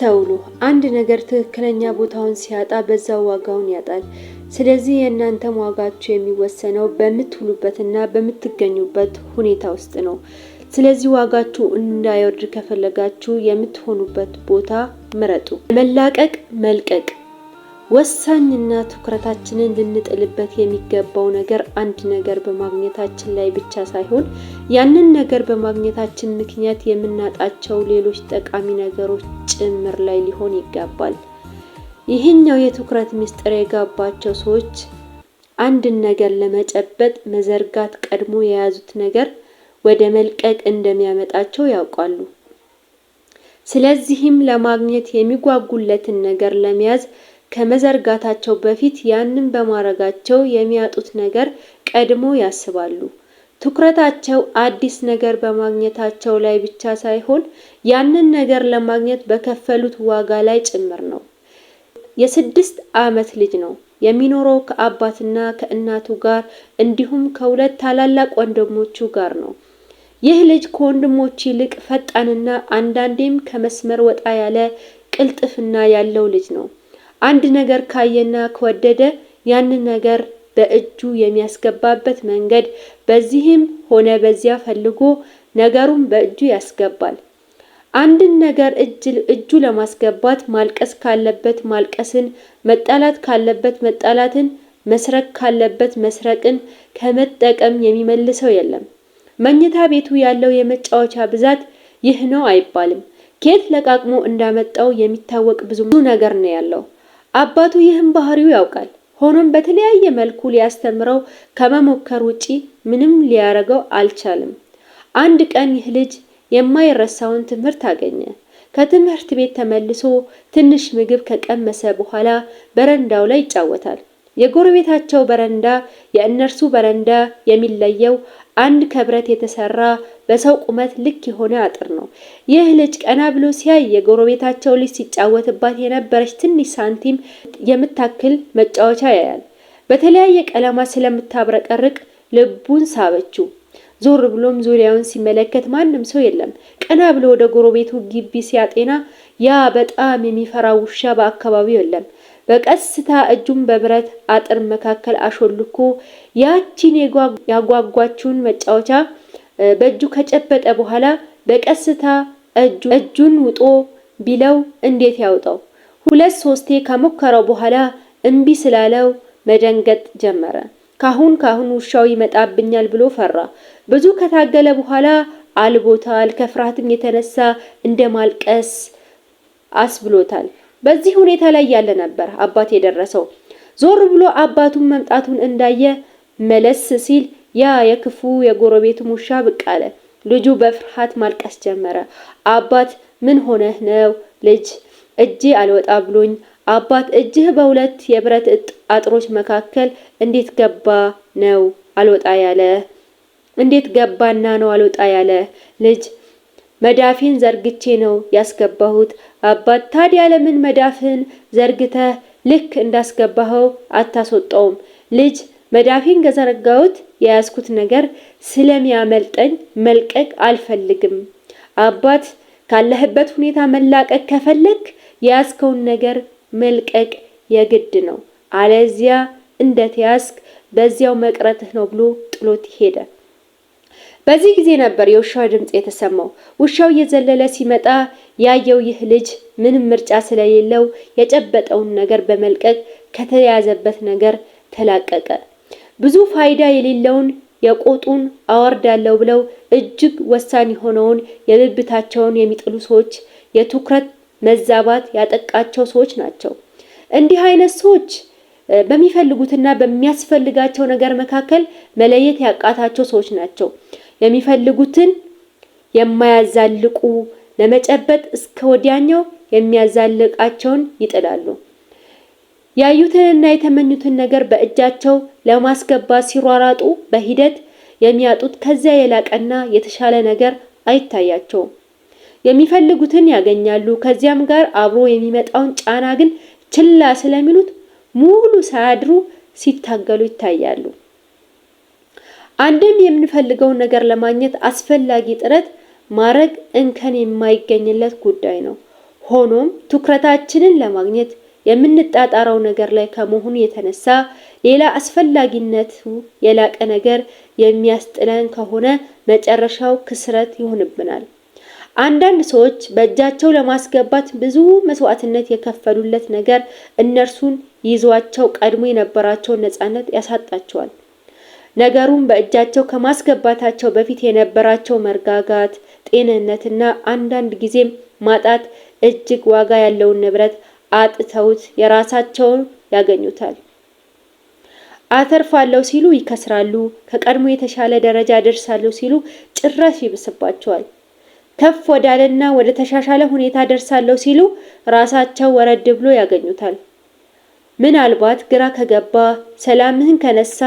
ተውሉ አንድ ነገር ትክክለኛ ቦታውን ሲያጣ በዛው ዋጋውን ያጣል። ስለዚህ የእናንተም ዋጋችሁ የሚወሰነው በምትውሉበትና በምትገኙበት ሁኔታ ውስጥ ነው። ስለዚህ ዋጋችሁ እንዳይወርድ ከፈለጋችሁ የምትሆኑበት ቦታ ምረጡ። መላቀቅ መልቀቅ ወሳኝና ትኩረታችንን ልንጥልበት የሚገባው ነገር አንድ ነገር በማግኘታችን ላይ ብቻ ሳይሆን ያንን ነገር በማግኘታችን ምክንያት የምናጣቸው ሌሎች ጠቃሚ ነገሮች ጭምር ላይ ሊሆን ይገባል። ይህኛው የትኩረት ምስጢር የገባቸው ሰዎች አንድን ነገር ለመጨበጥ መዘርጋት ቀድሞ የያዙት ነገር ወደ መልቀቅ እንደሚያመጣቸው ያውቃሉ። ስለዚህም ለማግኘት የሚጓጉለትን ነገር ለመያዝ ከመዘርጋታቸው በፊት ያንን በማድረጋቸው የሚያጡት ነገር ቀድሞ ያስባሉ። ትኩረታቸው አዲስ ነገር በማግኘታቸው ላይ ብቻ ሳይሆን ያንን ነገር ለማግኘት በከፈሉት ዋጋ ላይ ጭምር ነው። የ6 ዓመት ልጅ ነው የሚኖረው ከአባትና ከእናቱ ጋር እንዲሁም ከሁለት ታላላቅ ወንድሞቹ ጋር ነው። ይህ ልጅ ከወንድሞቹ ይልቅ ፈጣንና አንዳንዴም ከመስመር ወጣ ያለ ቅልጥፍና ያለው ልጅ ነው። አንድ ነገር ካየና ከወደደ ያንን ነገር በእጁ የሚያስገባበት መንገድ በዚህም ሆነ በዚያ ፈልጎ ነገሩን በእጁ ያስገባል። አንድን ነገር እጁ ለማስገባት ማልቀስ ካለበት ማልቀስን፣ መጣላት ካለበት መጣላትን፣ መስረቅ ካለበት መስረቅን ከመጠቀም የሚመልሰው የለም። መኝታ ቤቱ ያለው የመጫወቻ ብዛት ይህ ነው አይባልም። ከየት ለቃቅሞ እንዳመጣው የሚታወቅ ብዙ ነገር ነው ያለው። አባቱ ይህን ባህሪው ያውቃል። ሆኖም በተለያየ መልኩ ሊያስተምረው ከመሞከር ውጪ ምንም ሊያረገው አልቻለም። አንድ ቀን ይህ ልጅ የማይረሳውን ትምህርት አገኘ። ከትምህርት ቤት ተመልሶ ትንሽ ምግብ ከቀመሰ በኋላ በረንዳው ላይ ይጫወታል። የጎረቤታቸው በረንዳ የእነርሱ በረንዳ የሚለየው አንድ ከብረት የተሰራ በሰው ቁመት ልክ የሆነ አጥር ነው። ይህ ልጅ ቀና ብሎ ሲያይ የጎረቤታቸው ልጅ ሲጫወትባት የነበረች ትንሽ ሳንቲም የምታክል መጫወቻ ያያል። በተለያየ ቀለማት ስለምታብረቀርቅ ልቡን ሳበችው። ዞር ብሎም ዙሪያውን ሲመለከት ማንም ሰው የለም። ቀና ብሎ ወደ ጎረቤቱ ግቢ ሲያጤና ያ በጣም የሚፈራው ውሻ በአካባቢው የለም። በቀስታ እጁን በብረት አጥር መካከል አሾልኮ ያቺን ያጓጓችውን መጫወቻ በእጁ ከጨበጠ በኋላ በቀስታ እጁን ውጦ ቢለው እንዴት ያውጣው? 2-3 ከሞከረው በኋላ እምቢ ስላለው መደንገጥ ጀመረ። ካሁን ውሻው ይመጣብኛል ብሎ ፈራ። ብዙ ከታገለ በኋላ አልቦታል። ከፍርሃትም የተነሳ እንደማልቀስ አስብሎታል። በዚህ ሁኔታ ላይ ያለ ነበር አባት የደረሰው። ዞር ብሎ አባቱን መምጣቱን እንዳየ መለስ ሲል ያ የክፉ የጎረቤቱ ውሻ ብቅ አለ። ልጁ በፍርሃት ማልቀስ ጀመረ። አባት ምን ሆነህ ነው ልጅ? እጄ አልወጣ ብሎኝ። አባት እጅህ በሁለት የብረት አጥሮች መካከል እንዴት ገባ ነው አልወጣ ያለ? እንዴት ገባና ነው አልወጣ ያለ? ልጅ መዳፌን ዘርግቼ ነው ያስገባሁት። አባት ታዲያ ለምን መዳፍን ዘርግተህ ልክ እንዳስገባኸው አታስወጣውም? ልጅ መዳፌን ከዘረጋሁት የያዝኩት ነገር ስለሚያመልጠኝ መልቀቅ አልፈልግም። አባት ካለህበት ሁኔታ መላቀቅ ከፈለክ የያዝከውን ነገር መልቀቅ የግድ ነው፣ አለዚያ እንደተያዝክ በዚያው መቅረትህ ነው ብሎ ጥሎት ሄደ። በዚህ ጊዜ ነበር የውሻው ድምጽ የተሰማው። ውሻው እየዘለለ ሲመጣ ያየው ይህ ልጅ ምንም ምርጫ ስለሌለው የጨበጠውን ነገር በመልቀቅ ከተያዘበት ነገር ተላቀቀ። ብዙ ፋይዳ የሌለውን የቆጡን አወርዳለሁ ብለው እጅግ ወሳኝ የሆነውን የብብታቸውን የሚጥሉ ሰዎች የትኩረት መዛባት ያጠቃቸው ሰዎች ናቸው። እንዲህ አይነት ሰዎች በሚፈልጉትና በሚያስፈልጋቸው ነገር መካከል መለየት ያቃታቸው ሰዎች ናቸው። የሚፈልጉትን የማያዛልቁ ለመጨበጥ እስከ ወዲያኛው የሚያዛልቃቸውን ይጥላሉ። ያዩትንና የተመኙትን ነገር በእጃቸው ለማስገባት ሲሯራጡ በሂደት የሚያጡት ከዚያ የላቀና የተሻለ ነገር አይታያቸውም። የሚፈልጉትን ያገኛሉ። ከዚያም ጋር አብሮ የሚመጣውን ጫና ግን ችላ ስለሚሉት ሙሉ ሳያድሩ ሲታገሉ ይታያሉ። አንድም የምንፈልገው ነገር ለማግኘት አስፈላጊ ጥረት ማድረግ እንከን የማይገኝለት ጉዳይ ነው። ሆኖም ትኩረታችንን ለማግኘት የምንጣጣረው ነገር ላይ ከመሆኑ የተነሳ ሌላ አስፈላጊነቱ የላቀ ነገር የሚያስጥለን ከሆነ መጨረሻው ክስረት ይሆንብናል። አንዳንድ ሰዎች በእጃቸው ለማስገባት ብዙ መስዋዕትነት የከፈሉለት ነገር እነርሱን ይዟቸው ቀድሞ የነበራቸውን ነፃነት ያሳጣቸዋል። ነገሩን በእጃቸው ከማስገባታቸው በፊት የነበራቸው መረጋጋት፣ ጤንነትና አንዳንድ ጊዜም ማጣት እጅግ ዋጋ ያለውን ንብረት አጥተውት የራሳቸውን ያገኙታል። አተርፋለሁ ሲሉ ይከስራሉ። ከቀድሞ የተሻለ ደረጃ ደርሳለሁ ሲሉ ጭራሽ ይብስባቸዋል። ከፍ ወዳለና ወደ ተሻሻለ ሁኔታ ደርሳለሁ ሲሉ ራሳቸው ወረድ ብሎ ያገኙታል። ምናልባት ግራ ከገባ፣ ሰላምህን ከነሳ፣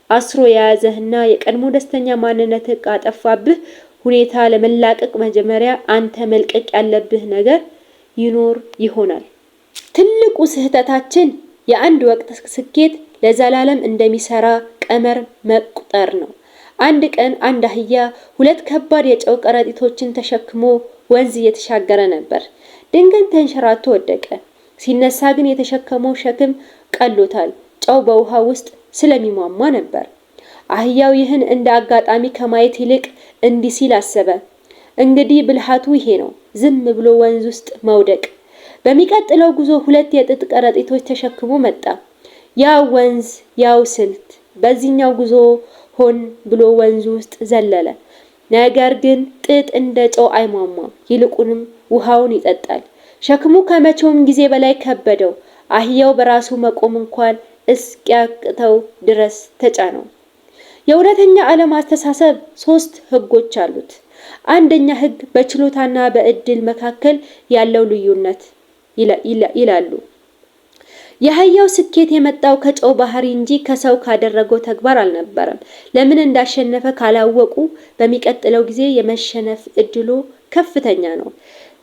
አስሮ የያዘህና የቀድሞ ደስተኛ ማንነትህ ካጠፋብህ ሁኔታ ለመላቀቅ መጀመሪያ አንተ መልቀቅ ያለብህ ነገር ይኖር ይሆናል። ትልቁ ስህተታችን የአንድ ወቅት ስኬት ለዘላለም እንደሚሰራ ቀመር መቁጠር ነው። አንድ ቀን አንድ አህያ 2 ከባድ የጨው ከረጢቶችን ተሸክሞ ወንዝ እየተሻገረ ነበር። ድንገት ተንሸራቶ ወደቀ። ሲነሳ ግን የተሸከመው ሸክም ቀሎታል። ጨው በውሃ ውስጥ ስለሚሟሟ ነበር። አህያው ይህን እንደ አጋጣሚ ከማየት ይልቅ እንዲህ ሲል አሰበ፣ እንግዲህ ብልሃቱ ይሄ ነው፣ ዝም ብሎ ወንዝ ውስጥ መውደቅ። በሚቀጥለው ጉዞ 2 የጥጥ ከረጢቶች ተሸክሞ መጣ። ያው ወንዝ፣ ያው ስልት። በዚህኛው ጉዞ ሆን ብሎ ወንዙ ውስጥ ዘለለ። ነገር ግን ጥጥ እንደ ጨው አይሟሟም፣ ይልቁንም ውሃውን ይጠጣል። ሸክሙ ከመቼውም ጊዜ በላይ ከበደው። አህያው በራሱ መቆም እንኳን እስኪያቅተው ድረስ ተጫነው። የእውነተኛ ዓለም አስተሳሰብ 3 ህጎች አሉት። አንደኛ ህግ በችሎታና በእድል መካከል ያለው ልዩነት ይላሉ። የአህያው ስኬት የመጣው ከጨው ባህሪ እንጂ ከሰው ካደረገው ተግባር አልነበረም። ለምን እንዳሸነፈ ካላወቁ በሚቀጥለው ጊዜ የመሸነፍ እድሉ ከፍተኛ ነው።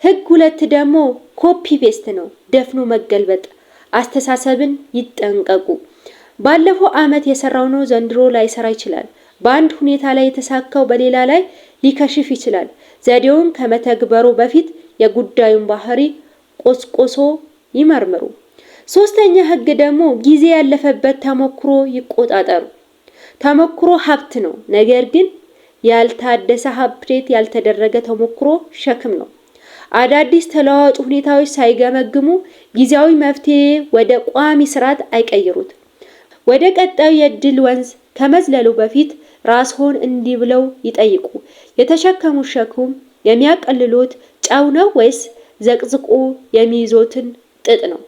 ህግ 2 ደግሞ ኮፒ ፔስት ነው፣ ደፍኖ መገልበጥ። አስተሳሰብን ይጠንቀቁ። ባለፈው ዓመት የሰራው ነው ዘንድሮ ላይሰራ ይችላል። በአንድ ሁኔታ ላይ የተሳካው በሌላ ላይ ሊከሽፍ ይችላል። ዘዴውን ከመተግበሩ በፊት የጉዳዩን ባህሪ ቆስቆሶ ይመርምሩ። 3ኛ ህግ ደግሞ ጊዜ ያለፈበት ተሞክሮ ይቆጣጠሩ። ተሞክሮ ሀብት ነው፣ ነገር ግን ያልታደሰ አፕዴት ያልተደረገ ተሞክሮ ሸክም ነው። አዳዲስ ተለዋዋጭ ሁኔታዎች ሳይገመግሙ ጊዜያዊ መፍትሄ ወደ ቋሚ ስርዓት አይቀይሩት። ወደ ቀጣዩ የድል ወንዝ ከመዝለሉ በፊት ራስዎን እንዲህ ብለው ይጠይቁ፣ የተሸከሙት ሸክም የሚያቀልሉት ጨው ነው ወይስ ዘቅዝቆ የሚይዞትን ጥጥ ነው?